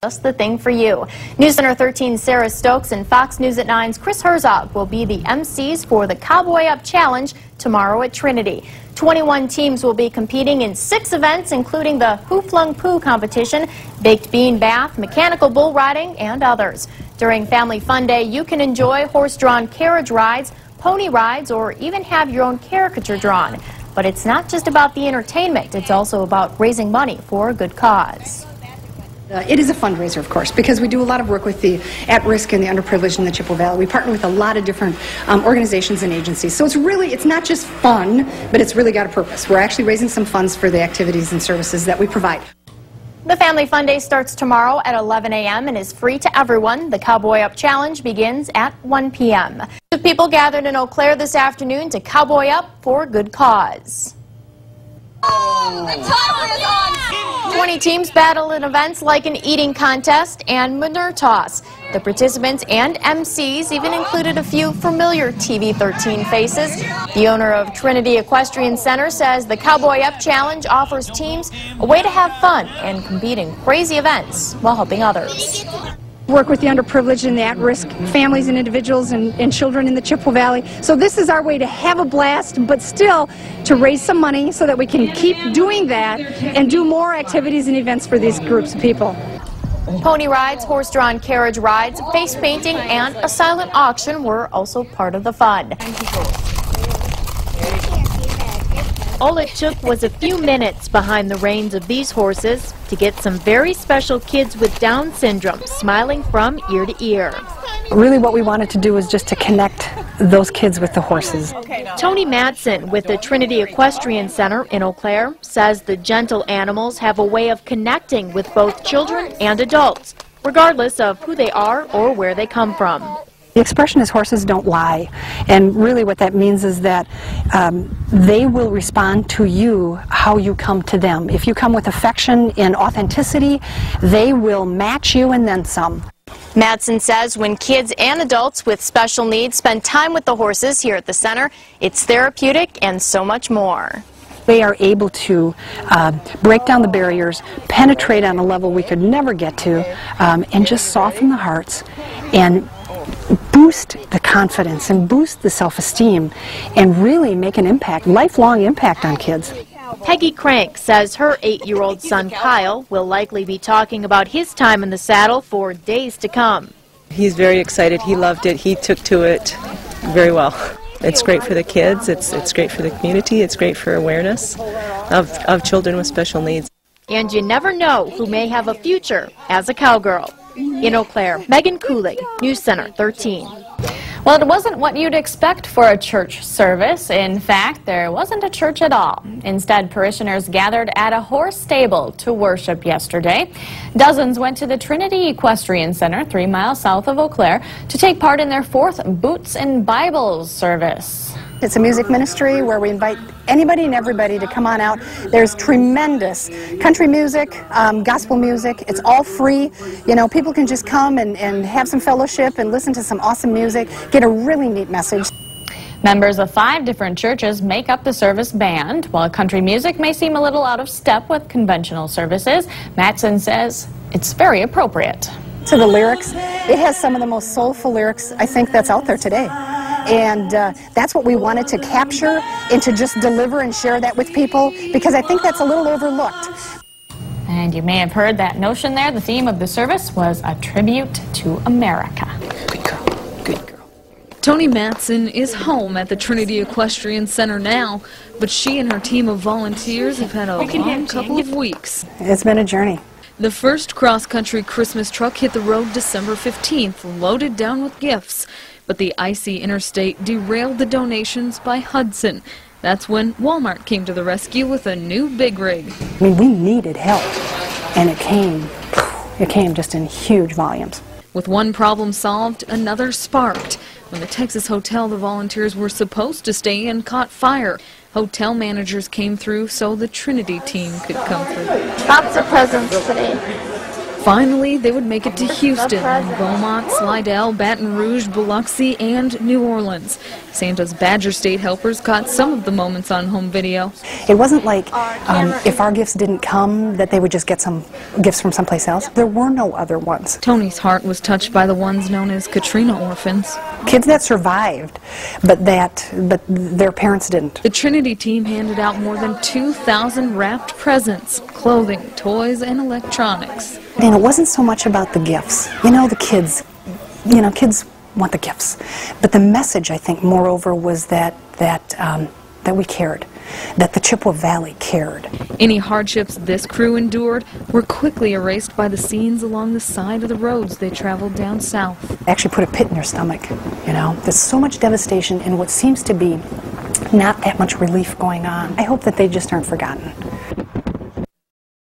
Just the thing for you. News Center 13's Sarah Stokes and Fox News at 9's Chris Herzog will be the MCs for the Cowboy Up Challenge tomorrow at Trinity. 21 teams will be competing in 6 events, including the Who Flung Poo competition, baked bean bath, mechanical bull riding, and others. During Family Fun Day, you can enjoy horse-drawn carriage rides, pony rides, or even have your own caricature drawn. But it's not just about the entertainment, it's also about raising money for a good cause. It is a fundraiser, of course, because we do a lot of work with the at-risk and the underprivileged in the Chippewa Valley. We partner with a lot of different organizations and agencies. So it's not just fun, but it's really got a purpose. We're actually raising some funds for the activities and services that we provide. The Family Fun Day starts tomorrow at 11 a.m. and is free to everyone. The Cowboy Up Challenge begins at 1 p.m. The people gathered in Eau Claire this afternoon to cowboy up for a good cause. 20 teams battle in events like an eating contest and manure toss. The participants and MCs even included a few familiar TV 13 faces. The owner of Trinity Equestrian Center says the Cowboy Up Challenge offers teams a way to have fun and compete in crazy events while helping others. Work with the underprivileged and the at-risk families and individuals and children in the Chippewa Valley. So this is our way to have a blast, but still to raise some money so that we can keep doing that and do more activities and events for these groups of people. Pony rides, horse-drawn carriage rides, face painting, and a silent auction were also part of the fun. All it took was a few minutes behind the reins of these horses to get some very special kids with Down syndrome smiling from ear to ear. Really what we wanted to do was just to connect those kids with the horses. Tony Madsen with the Trinity Equestrian Center in Eau Claire says the gentle animals have a way of connecting with both children and adults, regardless of who they are or where they come from. The expression is horses don't lie, and really what that means is that they will respond to you how you come to them. If you come with affection and authenticity, they will match you and then some. Madsen says when kids and adults with special needs spend time with the horses here at the center, it's therapeutic and so much more. They are able to break down the barriers, penetrate on a level we could never get to, and just soften the hearts and boost the confidence and boost the self-esteem and really make an impact, lifelong impact on kids. Peggy Crank says her 8-year-old son Kyle will likely be talking about his time in the saddle for days to come. He's very excited. He loved it. He took to it very well. It's great for the kids. It's great for the community. It's great for awareness of children with special needs. And you never know who may have a future as a cowgirl. In Eau Claire, Megan Kulig, News Center 13. Well, it wasn't what you'd expect for a church service. In fact, there wasn't a church at all. Instead, parishioners gathered at a horse stable to worship yesterday. Dozens went to the Trinity Equestrian Center, 3 miles south of Eau Claire, to take part in their 4th Boots and Bibles service. It's a music ministry where we invite anybody and everybody to come on out. There's tremendous country music, gospel music. It's all free. You know, people can just come and have some fellowship and listen to some awesome music, get a really neat message. Members of 5 different churches make up the service band. While country music may seem a little out of step with conventional services, Matson says it's very appropriate. To the lyrics, it has some of the most soulful lyrics I think that's out there today. And that's what we wanted to capture and to just deliver and share that with people, because I think that's a little overlooked. And you may have heard that notion there. The theme of the service was a tribute to America. Good girl. Good girl. Tony Matson is home at the Trinity Equestrian Center now, but she and her team of volunteers have had a long couple of weeks. It's been a journey. The first cross-country Christmas truck hit the road December 15th, loaded down with gifts. But the icy interstate derailed the donations by Hudson. That's when Walmart came to the rescue with a new big rig. I mean, we needed help, and it came just in huge volumes. With one problem solved, another sparked. When the Texas hotel the volunteers were supposed to stay in caught fire, hotel managers came through so the Trinity team could come through. Lots of presents today. Finally, they would make it to Houston, Beaumont, Slidell, Baton Rouge, Biloxi, and New Orleans. Santa's Badger State helpers caught some of the moments on home video. It wasn't like if our gifts didn't come that they would just get some gifts from someplace else. There were no other ones. Tony's heart was touched by the ones known as Katrina orphans. Kids that survived, but their parents didn't. The Trinity team handed out more than 2,000 wrapped presents, clothing, toys, and electronics. And it wasn't so much about the gifts. You know, the kids, kids want the gifts. But the message, I think, moreover, was that we cared, that the Chippewa Valley cared. Any hardships this crew endured were quickly erased by the scenes along the side of the roads they traveled down south. Actually put a pit in your stomach, There's so much devastation and what seems to be not that much relief going on. I hope that they just aren't forgotten.